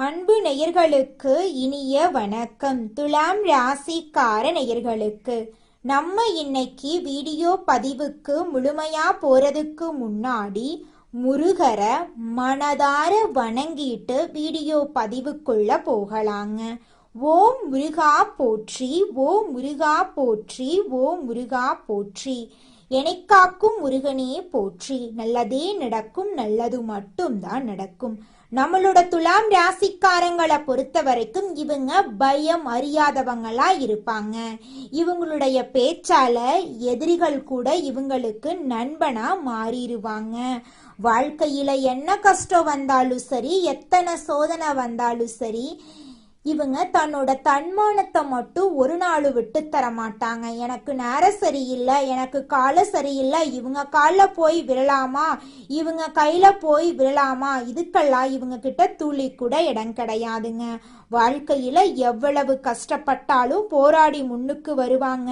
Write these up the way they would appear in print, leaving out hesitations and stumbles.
அன்பு நேயர்களுக்கு இனிய வணக்கம். துலாம் ராசிக்கார நேயர்களுக்கு நம்ம இன்னைக்கு வீடியோ பதிவுக்கு முழுமையா போறதுக்கு முன்னாடி முருகரை மனதார வணங்கிட்டு வீடியோ பதிவுக்குள்ள போகலாங்க. ஓம் முருகா போற்றி, ஓம் முருகா போற்றி, ஓம் முருகா போற்றி. எனைக்காக்கும் முருகனே போற்றி. நல்லதே நடக்கும், நல்லது மட்டும்தான் நடக்கும். நம்மளோட துலாம் ராசிக்காரங்களை பொறுத்த வரைக்கும் இவங்க பயம் அறியாதவங்களா இருப்பாங்க. இவங்களுடைய பேச்சால எதிரிகள் கூட இவங்களுக்கு நண்பனா மாறிடுவாங்க. வாழ்க்கையில என்ன கஷ்டம் வந்தாலும் சரி, எத்தனை சோதனை வந்தாலும் சரி, இவங்க தன்னோட தன்மானத்தை மட்டும் ஒரு நாள் விட்டு தர மாட்டாங்க. எனக்கு நேரம் சரியில்லை, எனக்கு கால சரியில்லை, இவங்க காலில் போய் விழலாமா, இவங்க கையில போய் விழலாமா, இதுக்கெல்லாம் இவங்க கிட்ட துளி கூட இடம் கிடையாதுங்க. வாழ்க்கையில எவ்வளவு கஷ்டப்பட்டாலும் போராடி முன்னுக்கு வருவாங்க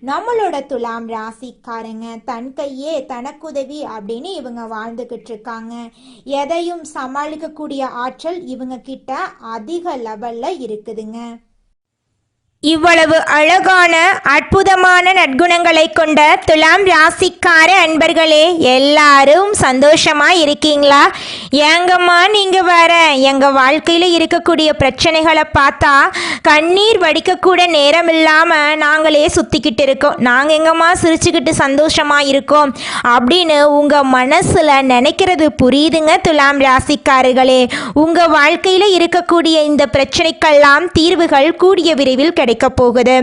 நம்மளோட துலாம் ராசிக்காரங்க. தன் கையே தனக்குதவி அப்படின்னு இவங்க வாழ்ந்துகிட்டு இருக்காங்க. எதையும் சமாளிக்கக்கூடிய ஆற்றல் இவங்க கிட்ட அதிக லெவல்ல இருக்குதுங்க. இவ்வளவு அழகான அற்புதமான நற்குணங்களை கொண்ட துலாம் ராசிக்கார அன்பர்களே, எல்லாரும் சந்தோஷமா இருக்கீங்களா? ஏங்கம்மா நீங்க வேற எங்க வாழ்க்கையில இருக்கக்கூடிய பிரச்சனைகளை பார்த்தா கண்ணீர் வடிக்கக்கூட நேரம் இல்லாம நாங்களே சுத்திக்கிட்டு இருக்கோம், நாங்க எங்கம்மா சிரிச்சுக்கிட்டு சந்தோஷமா இருக்கோம் அப்படின்னு உங்க மனசுல நினைக்கிறது புரியுதுங்க துலாம் ராசிக்காரர்களே. உங்க வாழ்க்கையில இருக்கக்கூடிய இந்த பிரச்சனைக்கெல்லாம் தீர்வுகள் கூடிய விரைவில் கிடைக்க போகுது.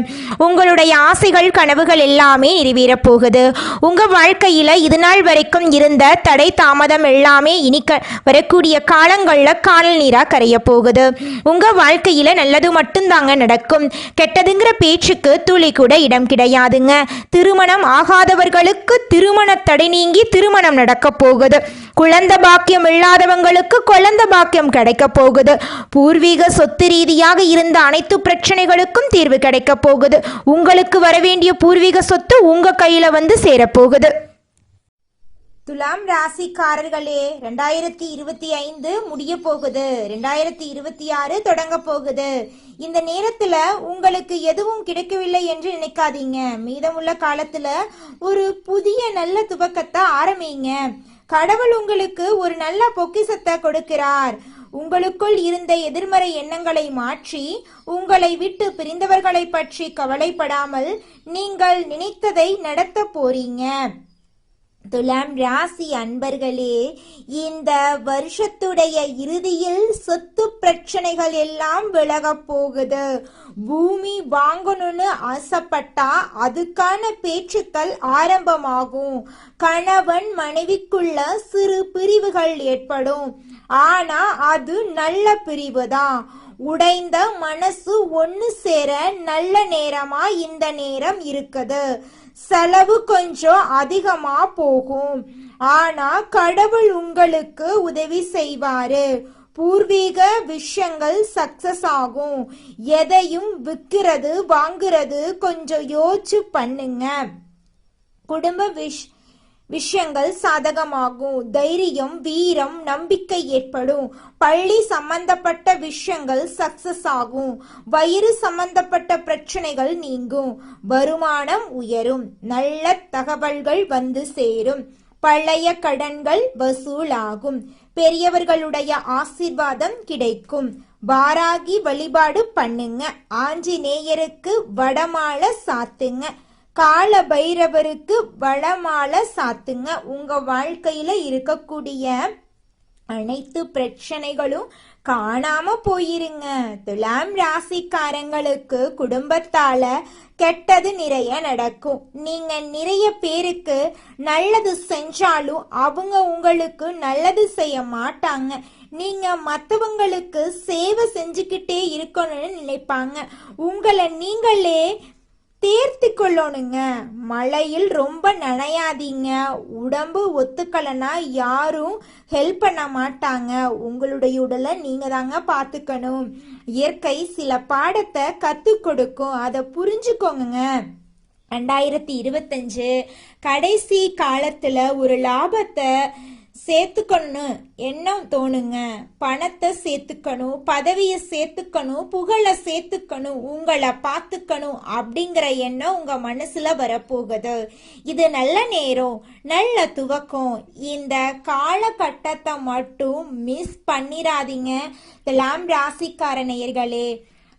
உங்களுடைய ஆசைகள் கனவுகள் எல்லாமே நிறைவேற போகுது. உங்க வாழ்க்கையில இது நாள் வரைக்கும் இருந்த தடை தாமதம் எல்லாமே இனி வரக்கூடிய காலங்கள்ல காணல் நீரா கரைய போகுது. உங்க வாழ்க்கையில நல்லது மட்டும்தாங்க நடக்கும். கெட்டதுங்கிற பேச்சுக்கு துளி கூட இடம் கிடையாதுங்க. திருமணம் ஆகாதவர்களுக்கு திருமண தடை நீங்கி திருமணம் நடக்க போகுது. குழந்தை பாக்கியம் இல்லாதவங்களுக்கு குழந்தை பாக்கியம் கிடைக்க போகுது. பூர்வீக சொத்து ரீதியாக இருந்த அனைத்து பிரச்சனைகளுக்கும் தீர்வு கிடைக்க போகுது. உங்களுக்கு வரவேண்டிய பூர்வீக சொத்து உங்க கையில வந்து சேரப்போகுது. துலாம் ராசிக்காரர்களே, 2025 முடிய போகுது, 2026 தொடங்க போகுது. இந்த நேரத்துல உங்களுக்கு எதுவும் கிடைக்கவில்லை என்று நினைக்காதீங்க. மீதமுள்ள காலத்துல ஒரு புதிய நல்ல துவக்கத்தை ஆரம்பிங்க. கடவுள் உங்களுக்கு ஒரு நல்ல பொக்கிஷத்தை கொடுக்கிறார். உங்களுக்குள் இருந்த எதிர்மறை எண்ணங்களை மாற்றி உங்களை விட்டு பிரிந்தவர்களை பற்றி கவலைப்படாமல் நீங்கள் நினைத்ததை நடத்த போறீங்க. துலாம் ராசி அன்பர்களே, இந்த வருஷத்துடைய இறுதியில் சொத்து பிரச்சனைகள் எல்லாம் விலக போகுது. பூமி வாங்கணும்னு ஆசைப்பட்டா அதுக்கான பேச்சுக்கள் ஆரம்பமாகும். கணவன் மனைவிக்குள்ள சிறு பிரிவுகள் ஏற்படும், ஆனா அது நல்ல பிரிவு தான். உடைந்த மனசு ஒன்னு சேர நல்ல நேரமா இந்த நேரம் இருக்குது. செலவு கொஞ்சம் அதிகமா போகும், ஆனா கடவுள் உங்களுக்கு உதவி செய்வாரு. பூர்வீக விஷயங்கள் சக்சஸ் ஆகும். எதையும் விற்கிறது வாங்குறது கொஞ்சம் யோசிச்சு பண்ணுங்க. குடும்ப விஷயங்கள் சாதகமாகும். தைரியம், வீரம், நம்பிக்கை ஏற்படும். பள்ளி சம்பந்தப்பட்ட விஷயங்கள் சக்சஸ் ஆகும். வயிறு சம்பந்தப்பட்ட பிரச்சனைகள் நீங்கும். வருமானம் உயரும். நல்ல தகவல்கள் வந்து சேரும். பழைய கடன்கள் வசூலாகும். பெரியவர்களுடைய ஆசீர்வாதம் கிடைக்கும். வாராகி வழிபாடு பண்ணுங்க. ஆஞ்சநேயருக்கு வடமாலை சாத்துங்க. கால பைரவருக்கு வடமாலை சாத்துங்க. உங்க வாழ்க்கையில இருக்கக்கூடிய அனைத்து பிரச்சனைகளும் காணாம போயிருங்க. துலாம் ராசிக்காரங்களுக்கு குடும்பத்தால கெட்டது நிறைய நடக்கும். நீங்க நிறைய பேருக்கு நல்லது செஞ்சாலும் அவங்க உங்களுக்கு நல்லது செய்ய மாட்டாங்க. நீங்க மற்றவங்களுக்கு சேவை செஞ்சுக்கிட்டே இருக்கணும்னு நினைப்பாங்க. உங்களை நீங்களே தேர்த்தி கொள்ளணுங்க. மழையில் ரொம்ப நனையாதீங்க. உடம்பு ஒத்துக்கலைன்னா யாரும் ஹெல்ப் பண்ண மாட்டாங்க. உங்களுடைய உடலை நீங்க தாங்க பார்த்துக்கணும். இயற்கை சில பாடத்தை கற்றுக் கொடுக்கும், அதை புரிஞ்சுக்கோங்க. 2025 கடைசி காலத்துல ஒரு லாபத்தை சேர்த்துக்கணும் எண்ணம் தோணுங்க. பணத்தை சேர்த்துக்கணும், பதவியை சேர்த்துக்கணும், புகழை சேர்த்துக்கணும், உங்களை பார்த்துக்கணும் அப்படிங்கிற எண்ணம் உங்க மனசுல வரப்போகுது. இது நல்ல நேரம், நல்ல துவக்கம். இந்த காலகட்டத்தை மட்டும் மிஸ் பண்ணிராதீங்க துலாம் ராசிக்கார நேயர்களே.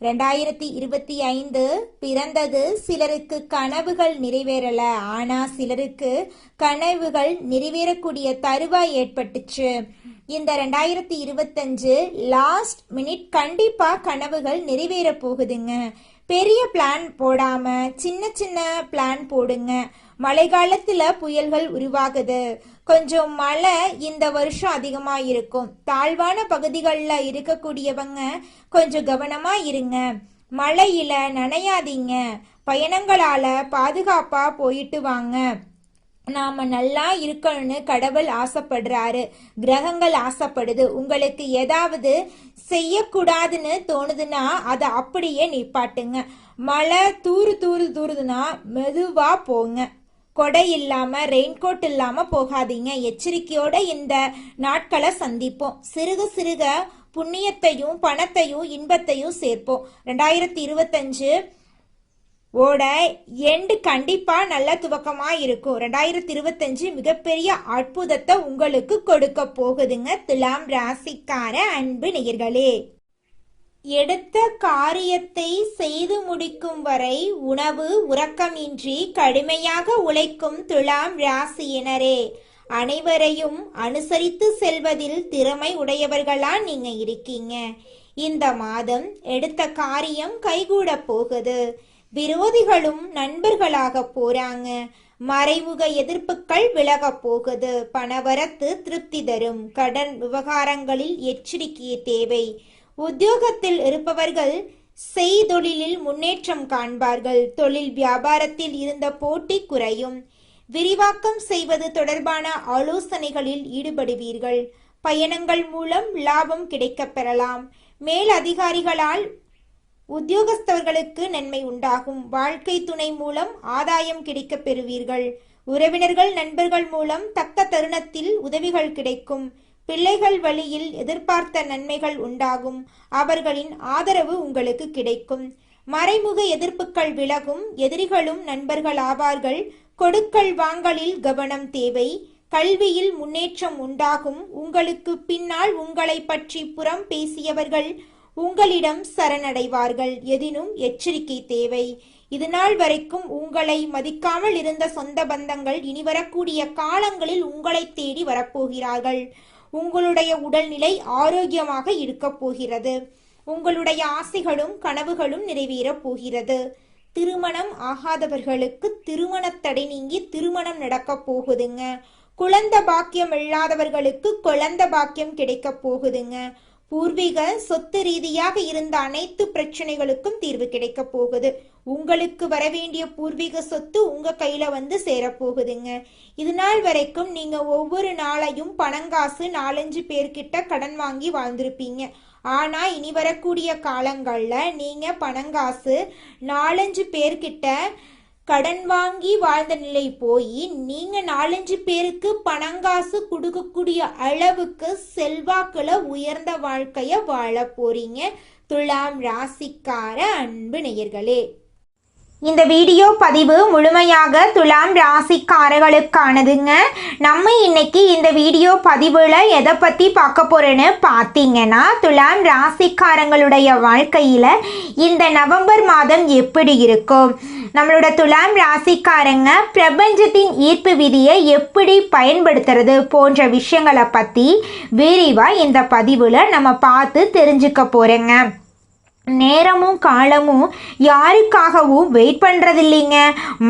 2025 பிறந்தது சிலருக்கு கனவுகள் நிறைவேறல, ஆனா சிலருக்கு கனவுகள் நிறைவேறக்கூடிய தருவாய் ஏற்பட்டுச்சு. இந்த 2025 லாஸ்ட் மினிட் கண்டிப்பா கனவுகள் நிறைவேற போகுதுங்க. பெரிய பிளான் போடாம சின்ன சின்ன பிளான் போடுங்க. மழை காலத்துல புயல்கள் உருவாகுது. கொஞ்சம் மழை இந்த வருஷம் அதிகமா இருக்கும். தாழ்வான பகுதிகளில் இருக்கக்கூடியவங்க கொஞ்சம் கவனமா இருங்க. மழையில நனையாதீங்க. பயணங்களால பாதுகாப்பா போயிட்டு வாங்க. நாம நல்லா இருக்கணும்னு கடவுள் ஆசைப்படுறாரு, கிரகங்கள் ஆசைப்படுது. உங்களுக்கு ஏதாவது செய்யக்கூடாதுன்னு தோணுதுன்னா அதை அப்படியே நிப்பாட்டுங்க. மழை தூருதுன்னா மெதுவா போங்க. கொடை இல்லாம ரெயின்கோட் இல்லாம போகாதீங்க. எச்சரிக்கையோட இந்த நாட்களை சந்திப்போம். சிறுக சிறுக புண்ணியத்தையும் பணத்தையும் இன்பத்தையும் சேர்ப்போம். 2025 ஓட எண்டு கண்டிப்பா நல்ல துவக்கமா இருக்கும். 2025 மிகப்பெரிய அற்புதத்தை உங்களுக்கு கொடுக்க போகுதுங்க துலாம் ராசிக்கார அன்பு நேயர்களே. எடுத்த காரியத்தை செய்து முடிக்கும் வரை உணவு உறக்கமின்றி கடுமையாக உழைக்கும் துலாம் ராசியினரே, அனைவரையும் அனுசரித்து செல்வதில் திறமை உடையவர்களா நீங்க இருக்கீங்க. இந்த மாதம் எடுத்த காரியம் கைகூட போகுது. விரோதிகளும் நண்பர்களாக போறாங்க. மறைமுக எதிர்ப்புகள் விலக போகுது. பணவரத்து திருப்தி தரும். கடன் விவகாரங்களில் எச்சரிக்கை தேவை. உத்தியோகத்தில் இருப்பவர்கள் செய்தொழிலில் முன்னேற்றம் காண்பார்கள். தொழில் வியாபாரத்தில் இருந்த போட்டி குறையும். விரிவாக்கம் செய்வது தொடர்பான ஆலோசனைகளில் ஈடுபடுவீர்கள். பயணங்கள் மூலம் லாபம் கிடைக்கப் பெறலாம். மேல் அதிகாரிகளால் உத்தியோகஸ்தவர்களுக்கு நன்மை உண்டாகும். வாழ்க்கை துணை மூலம் ஆதாயம் கிடைக்கப் பெறுவீர்கள். உறவினர்கள் நண்பர்கள் மூலம் தக்க தருணத்தில் உதவிகள் கிடைக்கும். பிள்ளைகள் வழியில் எதிர்பார்த்த நன்மைகள் உண்டாகும். அவர்களின் ஆதரவு உங்களுக்கு கிடைக்கும். மறைமுக எதிர்ப்புகள் விலகும். எதிரிகளும் நண்பர்கள் ஆவார்கள். கொடுக்கல் வாங்கலில் கவனம் தேவை. கல்வியில் முன்னேற்றம் உண்டாகும். உங்களுக்கு பின்னால் உங்களை பற்றி புறம் பேசியவர்கள் உங்களிடம் சரணடைவார்கள். எதினும் எச்சரிக்கை தேவை. இதுநாள் வரைக்கும் உங்களை மதிக்காமல் இருந்த சொந்த பந்தங்கள் இனி வரக்கூடிய காலங்களில் உங்களை தேடி வரப்போகிறார்கள். உங்களுடைய உடல்நிலை ஆரோக்கியமாக இருக்க போகிறது. உங்களுடைய ஆசைகளும் கனவுகளும் நிறைவேறப் போகிறது. திருமணம் ஆகாதவர்களுக்கு திருமண தடை நீங்கி திருமணம் நடக்க போகுதுங்க. குழந்தை பாக்கியம் இல்லாதவர்களுக்கு குழந்தை பாக்கியம் கிடைக்க போகுதுங்க. பூர்வீக சொத்து ரீதியாக இருந்த அனைத்து பிரச்சனைகளுக்கும் தீர்வு கிடைக்க போகுது. உங்களுக்கு வரவேண்டிய பூர்வீக சொத்து உங்க கையில வந்து சேரப்போகுதுங்க. இது நாள் வரைக்கும் நீங்க ஒவ்வொரு நாளையும் பணங்காசு 4-5 பேர்கிட்ட கடன் வாங்கி வாழ்ந்திருப்பீங்க. ஆனா இனி வரக்கூடிய காலங்கள்ல நீங்க பணங்காசு 4-5 பேர்கிட்ட கடன் வாங்கி வாழ்ந்த நிலை போய் நீங்க 4-5 பேருக்கு பணங்காசு கொடுக்கக்கூடிய அளவுக்கு செல்வாக்குல உயர்ந்த வாழ்க்கைய வாழ போறீங்க துலாம் ராசிக்கார அன்பு நேயர்களே. இந்த வீடியோ பதிவு முழுமையாக துலாம் ராசிக்காரர்களுக்கானதுங்க. நம்ம இன்னைக்கு இந்த வீடியோ பதிவில் எதை பற்றி பார்க்க போகிறோன்னு பார்த்தீங்கன்னா, துலாம் ராசிக்காரங்களுடைய வாழ்க்கையில் இந்த நவம்பர் மாதம் எப்படி இருக்கும், நம்மளோட துலாம் ராசிக்காரங்க பிரபஞ்சத்தின் ஈர்ப்பு விதியை எப்படி பயன்படுத்துறது போன்ற விஷயங்களை பற்றி விரிவாக இந்த பதிவில் நம்ம பார்த்து தெரிஞ்சுக்க போகிறோங்க. நேரமும் காலமும் யாருக்காகவும் வெயிட் பண்ணுறதில்லைங்க.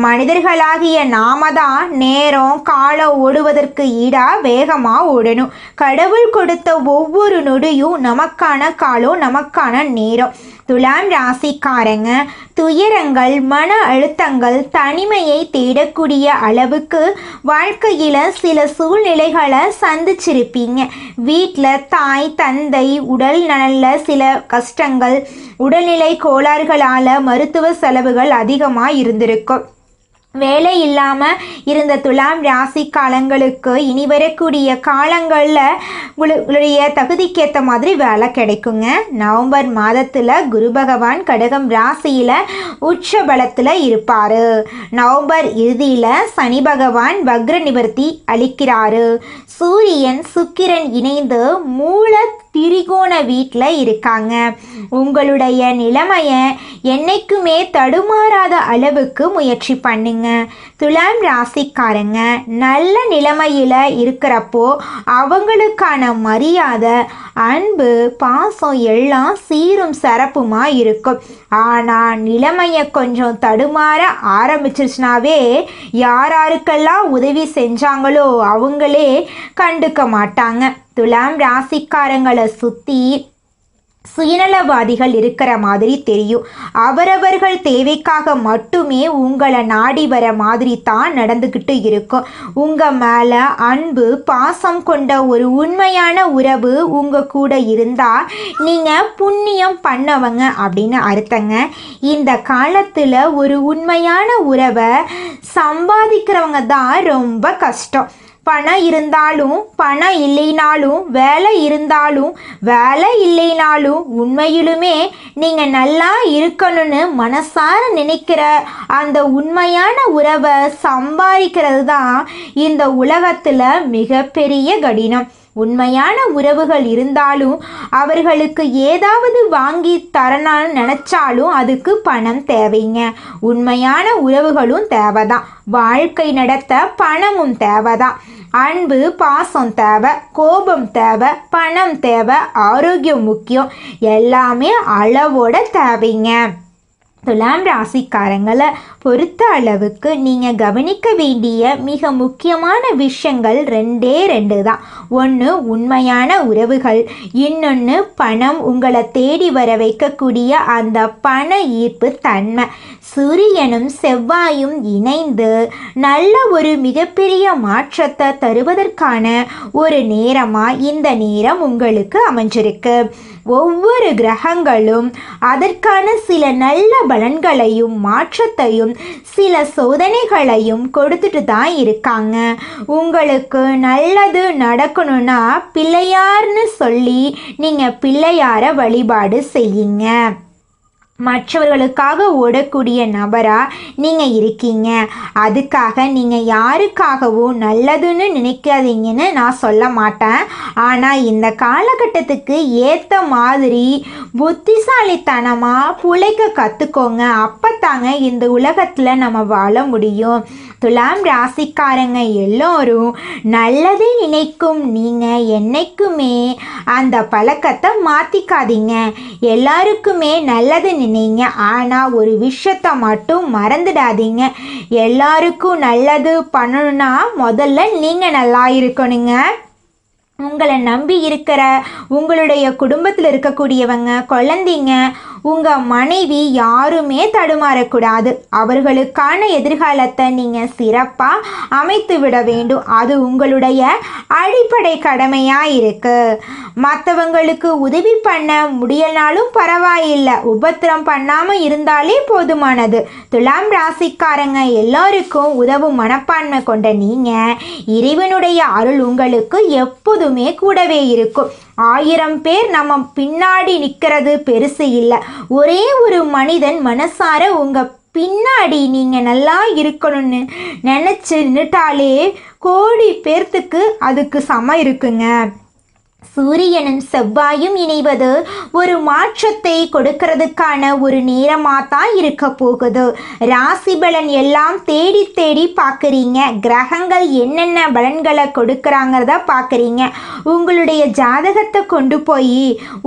மனிதர்களாகிய நாம தான் நேரம் காலம் ஓடுவதற்கு ஈடாக வேகமாக ஓடணும். கடவுள் கொடுத்த ஒவ்வொரு நொடியும் நமக்கான காலம், நமக்கான நேரம். துலாம் ராசிக்காரங்க துயரங்கள், மன அழுத்தங்கள், தனிமையை தேடக்கூடிய அளவுக்கு வாழ்க்கையில் சில சூழ்நிலைகளை சந்திச்சிருப்பீங்க. வீட்டில் தாய் தந்தை உடல் நலனில் சில கஷ்டங்கள், உடல்நிலை கோளாறுகளால் மருத்துவ செலவுகள் அதிகமாக இருந்திருக்கும். வேலை இல்லாமல் இருந்த துலாம் ராசி காலங்களுக்கு இனி வரக்கூடிய காலங்களில் உங்களுடைய தகுதிக்கேற்ற மாதிரி வேலை கிடைக்குங்க. நவம்பர் மாதத்தில் குரு பகவான் கடகம் ராசியில் உச்ச பலத்தில் இருப்பார். நவம்பர் இறுதியில் சனி பகவான் வக்ர நிவர்த்தி அளிக்கிறாரு. சூரியன் சுக்கிரன் இணைந்து மூல திரிகோண வீட்டில் இருக்காங்க. உங்களுடைய நிலைமையை என்னைக்குமே தடுமாறாத அளவுக்கு முயற்சி பண்ணுங்க. துலாம் ராசிக்காரங்க நல்ல நிலைமையில் இருக்கிறப்போ அவங்களுக்கான மரியாதை, அன்பு, பாசம் எல்லாம் சீரும் சிறப்புமா இருக்கும். ஆனால் நிலைமையை கொஞ்சம் தடுமாற ஆரம்பிச்சிருச்சுனாவே யாராருக்கெல்லாம் உதவி செஞ்சாங்களோ அவங்களே கண்டுக்க மாட்டாங்க. துலாம் ராசிக்காரங்களை சுற்றி சுயநலவாதிகள் இருக்கிற மாதிரி தெரியும். அவரவர்கள் தேவைக்காக மட்டுமே உங்களை நாடி வர மாதிரி தான் நடந்துக்கிட்டு இருக்கும். உங்கள் மேலே அன்பு, பாசம் கொண்ட ஒரு உண்மையான உறவு உங்கள் கூட இருந்தால் நீங்கள் புண்ணியம் பண்ணவங்க அப்படின்னு அர்த்தங்க. இந்த காலத்தில் ஒரு உண்மையான உறவை சம்பாதிக்கிறவங்க தான் ரொம்ப கஷ்டம். பணம் இருந்தாலும் பணம் இல்லைனாலும், வேலை இருந்தாலும் வேலை இல்லைனாலும், உண்மையிலுமே நீங்கள் நல்லா இருக்கணும்னு மனசார நினைக்கிற அந்த உண்மையான உறவை சம்பாதிக்கிறது தான் இந்த உலகத்தில் மிகப்பெரிய கடினம். உண்மையான உறவுகள் இருந்தாலும் அவர்களுக்கு ஏதாவது வாங்கி தரணும்னு நினச்சாலும் அதுக்கு பணம் தேவைங்க. உண்மையான உறவுகளும் தேவைதான். வாழ்க்கை நடத்த பணமும் தேவைதான். அன்பு, பாசம் தேவை, கோபம் தேவை, பணம் தேவை, ஆரோக்கியம் முக்கியம். எல்லாமே அளவோட தேவைங்க. துலாம் ராசிக்காரங்களை பொறுத்த அளவுக்கு நீங்கள் கவனிக்க வேண்டிய மிக முக்கியமான விஷயங்கள் ரெண்டு தான். ஒன்று உண்மையான உறவுகள், இன்னொன்று பணம் உங்களை தேடி வர வைக்கக்கூடிய அந்த பண ஈர்ப்பு தன்மை. சூரியனும் செவ்வாயும் இணைந்து நல்ல ஒரு மிகப்பெரிய மாற்றத்தை தருவதற்கான ஒரு நேரமாக இந்த நேரம் உங்களுக்கு அமைஞ்சிருக்கு. ஒவ்வொரு கிரகங்களும் அதற்கான சில நல்ல பலன்களையும் மாற்றத்தையும் சில சோதனைகளையும் கொடுத்துட்டு தான் இருக்காங்க. உங்களுக்கு நல்லது நடக்கணும்னா பிள்ளையார்னு சொல்லி நீங்கள் பிள்ளையாரை வழிபாடு செய்யுங்க. மற்றவர்களுக்காக ஓடக்கூடிய நபராக நீங்கள் இருக்கீங்க. அதுக்காக நீங்கள் யாருக்காகவும் நல்லதுன்னு நினைக்காதீங்கன்னு நான் சொல்ல மாட்டேன். ஆனால் இந்த காலகட்டத்துக்கு ஏற்ற மாதிரி புத்திசாலித்தனமாக பிழைக்க கற்றுக்கோங்க. அப்போ தாங்க இந்த உலகத்தில் நம்ம வாழ முடியும். துலாம் ராசிக்காரங்க எல்லோரும் நல்லதை நினைக்கும் நீங்கள் என்னைக்குமே அந்த பழக்கத்தை மாற்றிக்காதீங்க. எல்லாருக்குமே நல்லது நினைங்க. ஆனால் ஒரு விஷயத்தை மட்டும் மறந்துடாதீங்க. எல்லாருக்கும் நல்லது பண்ணணும்னா முதல்ல நீங்கள் நல்லா இருக்கணுங்க. உங்களை நம்பி இருக்கிற உங்களுடைய குடும்பத்தில் இருக்கக்கூடியவங்க, குழந்தைங்க, உங்கள் மனைவி யாருமே தடுமாறக்கூடாது. அவர்களுக்கான எதிர்காலத்தை நீங்கள் சிறப்பாக அமைத்து விட வேண்டும். அது உங்களுடைய அடிப்படை கடமையாக இருக்குது. மற்றவங்களுக்கு உதவி பண்ண முடியலனாலும் பரவாயில்லை, உபத்திரம் பண்ணாமல் இருந்தாலே போதுமானது. துலாம் ராசிக்காரங்க எல்லோருக்கும் உதவும் மனப்பான்மை கொண்ட நீங்கள் இறைவனுடைய அருள் உங்களுக்கு எப்போதுமே கூடவே இருக்கும். 1000 பேர் நம்ம பின்னாடி நிற்கிறது பெருசு இல்லை. ஒரே ஒரு மனிதன் மனசார உங்கள் பின்னாடி நீங்கள் நல்லா இருக்கணும்னு நினச்சி நின்றுட்டாலே கோடி பேர்த்துக்கு அதுக்கு சமம் இருக்குங்க. சூரியனும் செவ்வாயும் இணைவது ஒரு மாற்றத்தை கொடுக்கறதுக்கான ஒரு நேரமாக தான் இருக்க போகுது. ராசி பலன் எல்லாம் தேடி தேடி பார்க்குறீங்க. கிரகங்கள் என்னென்ன பலன்களை கொடுக்குறாங்கிறத பார்க்குறீங்க. உங்களுடைய ஜாதகத்தை கொண்டு போய்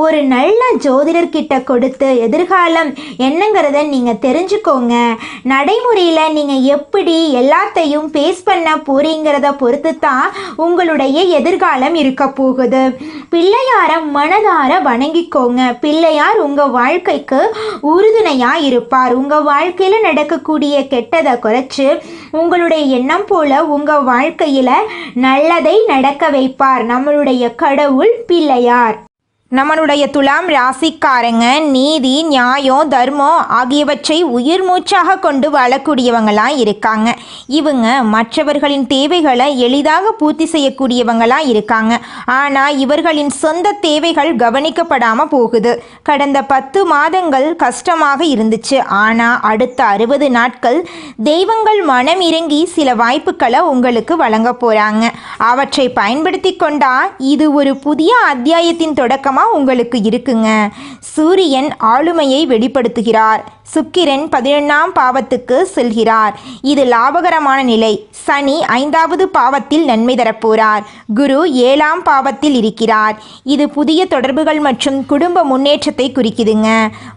ஒரு நல்ல ஜோதிடர்கிட்ட கொடுத்து எதிர்காலம் என்னங்கிறத நீங்கள் தெரிஞ்சுக்கோங்க. நடைமுறையில் நீங்கள் எப்படி எல்லாத்தையும் ஃபேஸ் பண்ண போறீங்கிறத பொறுத்து தான் உங்களுடைய எதிர்காலம் இருக்க போகுது. பிள்ளையார மனதார வணங்கிக்கோங்க. பிள்ளையார் உங்கள் வாழ்க்கைக்கு உறுதுணையாக இருப்பார். உங்கள் வாழ்க்கையில் நடக்கக்கூடிய கெட்டதை குறைச்சி உங்களுடைய எண்ணம் போல உங்கள் வாழ்க்கையில் நல்லதை நடக்க வைப்பார் நம்மளுடைய கடவுள் பிள்ளையார். நம்மளுடைய துலாம் ராசிக்காரங்க நீதி, நியாயம், தர்மம் ஆகியவற்றை உயிர் மூச்சாக கொண்டு வாழக்கூடியவங்களாம் இருக்காங்க. இவங்க மற்றவர்களின் தேவைகளை எளிதாக பூர்த்தி செய்யக்கூடியவங்களாம் இருக்காங்க. ஆனால் இவர்களின் சொந்த தேவைகள் கவனிக்கப்படாமல் போகுது. கடந்த 10 மாதங்கள் கஷ்டமாக இருந்துச்சு. ஆனால் அடுத்த 60 நாட்கள் தெய்வங்கள் மனம் இறங்கி சில வாய்ப்புகளை உங்களுக்கு வழங்க போகிறாங்க. அவற்றை பயன்படுத்தி கொண்டா இது ஒரு புதிய அத்தியாயத்தின் தொடக்கமாக உங்களுக்கு இருக்குங்க. சூரியன் ஆளுமையை வெளிப்படுத்துகிறார். சுக்கிரன் 11ஆம் பாவத்துக்கு செல்கிறார். இது லாபகரமான நிலை. சனி 5வது பாவத்தில் நன்மை தரப்போறார். குரு 7ஆம் பாவத்தில் இருக்கிறார். இது புதிய தொடர்புகள் மற்றும் குடும்ப முன்னேற்றத்தை குறிக்குதுங்க.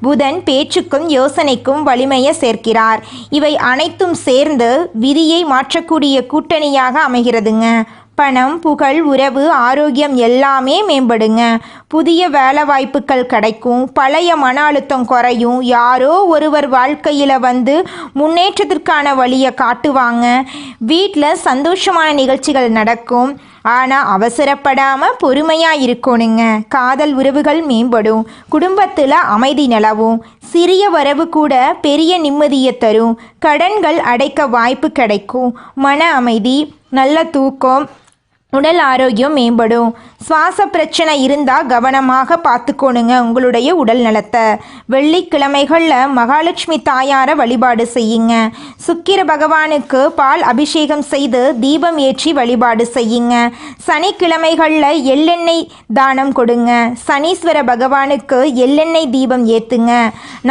புதன் பேச்சுக்கும் யோசனைக்கும் வலிமையை சேர்க்கிறார். இவை அனைத்தும் சேர்ந்து விதியை மாற்றக்கூடிய கூட்டணியாக அமைகிறதுங்க. பணம், புகழ், உறவு, ஆரோக்கியம் எல்லாமே மேம்படுங்க. புதிய வேலை வாய்ப்புகள் கிடைக்கும். பழைய மன அழுத்தம் குறையும். யாரோ ஒருவர் வாழ்க்கையில் வந்து முன்னேற்றத்திற்கான வழியை காட்டுவாங்க. வீட்டில் சந்தோஷமான நிகழ்ச்சிகள் நடக்கும். ஆனால் அவசரப்படாமல் பொறுமையாக இருக்கணுங்க. காதல் உறவுகள் மேம்படும். குடும்பத்தில் அமைதி நிலவும். சிறிய வரவு கூட பெரிய நிம்மதியை தரும். கடன்கள் அடைக்க வாய்ப்பு கிடைக்கும். மன அமைதி, நல்ல தூக்கம், உடல் ஆரோக்கியம் மேம்படும். சுவாச பிரச்சனை இருந்தால் கவனமாக பார்த்துக்கோணுங்க உங்களுடைய உடல் நலத்தை. வெள்ளிக்கிழமைகளில் மகாலட்சுமி தாயாரை வழிபாடு செய்யுங்க. சுக்கிர பகவானுக்கு பால் அபிஷேகம் செய்து தீபம் ஏற்றி வழிபாடு செய்யுங்க. சனிக்கிழமைகளில் எள்ளெண்ணெய் தானம் கொடுங்க. சனீஸ்வர பகவானுக்கு எள்ளெண்ணெய் தீபம் ஏற்றுங்க.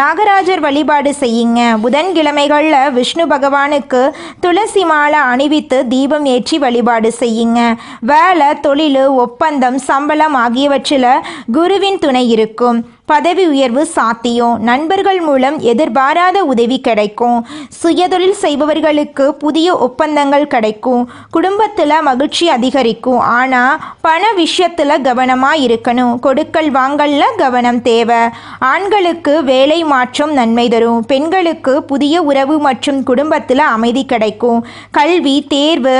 நாகராஜர் வழிபாடு செய்யுங்க. புதன்கிழமைகளில் விஷ்ணு பகவானுக்கு துளசி மாலை அணிவித்து தீபம் ஏற்றி வழிபாடு செய்யுங்க. வேலை, தொழில், ஒப்பந்தம், சம்பளம் ஆகியவற்றில் குருவின் துணை இருக்கும். பதவி உயர்வு சாத்தியம். நண்பர்கள் மூலம் எதிர்பாராத உதவி கிடைக்கும். சுயதொழில் செய்பவர்களுக்கு புதிய ஒப்பந்தங்கள் கிடைக்கும். குடும்பத்தில் மகிழ்ச்சி அதிகரிக்கும். ஆனால் பண விஷயத்தில் கவனமாக இருக்கணும். கொடுக்கல் வாங்கல்ல கவனம் தேவை. ஆண்களுக்கு வேலை மாற்றம் நன்மை தரும். பெண்களுக்கு புதிய உறவு மற்றும் குடும்பத்தில் அமைதி கிடைக்கும். கல்வி, தேர்வு,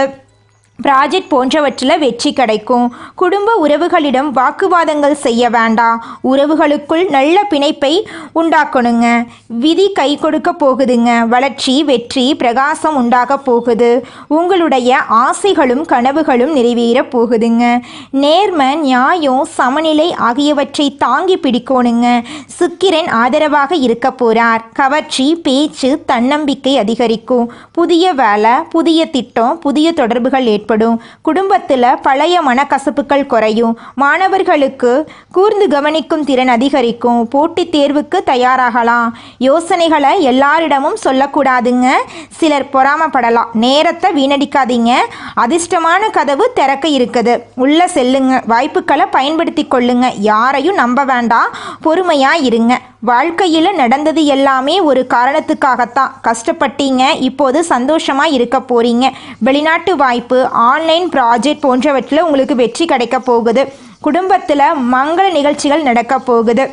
ப்ராஜெக்ட் போன்றவற்றில் வெற்றி கிடைக்கும். குடும்ப உறவுகளிடம் வாக்குவாதங்கள் செய்ய வேண்டாம். உறவுகளுக்குள் நல்ல பிணைப்பை உண்டாக்கணுங்க. விதி கை கொடுக்க போகுதுங்க. வளர்ச்சி, வெற்றி, பிரகாசம் உண்டாக போகுது. உங்களுடைய ஆசைகளும் கனவுகளும் நிறைவேற போகுதுங்க. நேர்மை, நியாயம், சமநிலை ஆகியவற்றை தாங்கி பிடிக்கணுங்க. சுக்கிரன் ஆதரவாக இருக்க போறார். கவர்ச்சி, பேச்சு, தன்னம்பிக்கை அதிகரிக்கும். புதிய வேலை, புதிய திட்டம், புதிய தொடர்புகள் ஏற்படும். குடும்பத்தில் பழைய மனக்கசப்புகள் குறையும். மாணவர்களுக்கு கூர்ந்து கவனிக்கும் திறன் அதிகரிக்கும். போட்டித் தேர்வுக்கு தயாராகலாம். யோசனைகளை எல்லாரிடமும் சொல்லக்கூடாதுங்க. சிலர் பொறாமப்படலாம். நேரத்தை வீணடிக்காதீங்க. அதிர்ஷ்டமான கதவு திறக்க இருக்குது. உள்ள செல்லுங்க. வாய்ப்புகளை பயன்படுத்தி கொள்ளுங்க. யாரையும் நம்ப வேண்டாம். பொறுமையா இருங்க. வாழ்க்கையில் நடந்தது எல்லாமே ஒரு காரணத்துக்காகத்தான். கஷ்டப்பட்டீங்க. இப்போது சந்தோஷமாக இருக்க போறீங்க. வெளிநாட்டு வாய்ப்பு, ஆன்லைன் ப்ராஜெக்ட் போன்றவற்றில் உங்களுக்கு வெற்றி கிடைக்க போகுது. குடும்பத்தில் மங்கள நிகழ்ச்சிகள் நடக்க போகுது.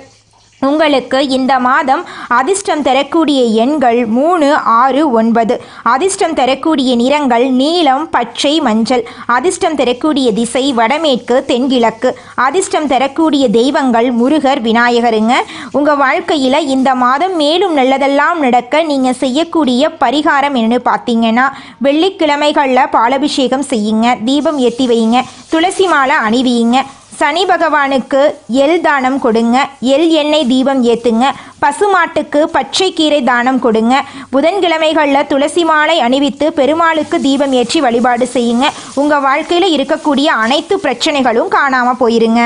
உங்களுக்கு இந்த மாதம் அதிர்ஷ்டம் தரக்கூடிய எண்கள் 3, 6, 9. அதிர்ஷ்டம் தரக்கூடிய நிறங்கள் நீலம், பச்சை, மஞ்சள். அதிர்ஷ்டம் தரக்கூடிய திசை வடமேற்கு, தென்கிழக்கு. அதிர்ஷ்டம் தரக்கூடிய தெய்வங்கள் முருகர், விநாயகருங்க. உங்கள் வாழ்க்கையில் இந்த மாதம் மேலும் நல்லதெல்லாம் நடக்க நீங்கள் செய்யக்கூடிய பரிகாரம் என்னன்னு பார்த்தீங்கன்னா, வெள்ளிக்கிழமைகளில் பாலபிஷேகம் செய்யுங்க. தீபம் ஏற்றி வையுங்க. துளசி மாலை அணிவியுங்க. சனி பகவானுக்கு எள் தானம் கொடுங்க. எள் எண்ணெய் தீபம் ஏற்றுங்க. பசுமாட்டுக்கு பச்சை கீரை தானம் கொடுங்க. புதன்கிழமைகளில் துளசி மாலை அணிவித்து பெருமாளுக்கு தீபம் ஏற்றி வழிபாடு செய்யுங்க. உங்கள் வாழ்க்கையில் இருக்கக்கூடிய அனைத்து பிரச்சனைகளும் காணாமல் போயிருங்க.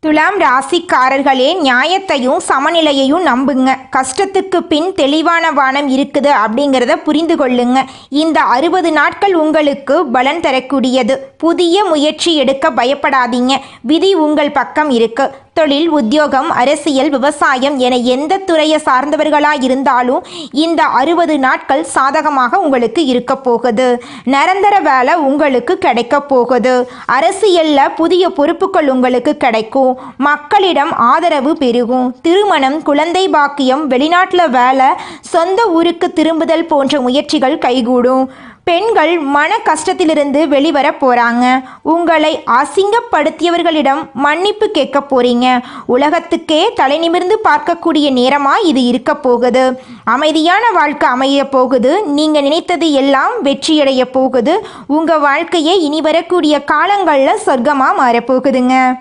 துலாம் ராசிக்காரர்களே, நியாயத்தையும் சமநிலையையும் நம்புங்க. கஷ்டத்துக்கு பின் தெளிவான வானம் இருக்குது அப்படிங்கிறத புரிந்து கொள்ளுங்க. இந்த 60 நாட்கள் உங்களுக்கு பலன் தரக்கூடியது. புதிய முயற்சி எடுக்க பயப்படாதீங்க. விதி உங்கள் பக்கம் இருக்கு. தொழில், உத்தியோகம், அரசியல், விவசாயம் என எந்த துறையை சார்ந்தவர்களாக இருந்தாலும் இந்த 60 நாட்கள் சாதகமாக உங்களுக்கு இருக்க போகுது. நிரந்தர வேலை உங்களுக்கு கிடைக்க போகுது. அரசியலில் புதிய பொறுப்புகள் உங்களுக்கு கிடைக்கும். மக்களிடம் ஆதரவு பெருகும். திருமணம், குழந்தை பாக்கியம், வெளிநாட்டில் வேலை, சொந்த ஊருக்கு திரும்புதல் போன்ற முயற்சிகள் கைகூடும். பெண்கள் மன கஷ்டத்திலிருந்து வெளிவர போறாங்க. உங்களை அசிங்கப்படுத்தியவர்களிடம் மன்னிப்பு கேட்க போறீங்க. உலகத்துக்கே தலை நிமிர்ந்து பார்க்கக்கூடிய நேரமா இது இருக்க போகுது. அமைதியான வாழ்க்கை அமைய போகுது. நீங்க நினைத்தது எல்லாம் வெற்றியடைய போகுது. உங்க வாழ்க்கையே இனி வரக்கூடிய காலங்களில் சொர்க்கமா மாறப்போகுதுங்க.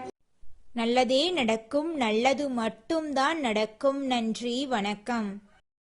நல்லதே நடக்கும். நல்லது மட்டும்தான் நடக்கும். நன்றி, வணக்கம்.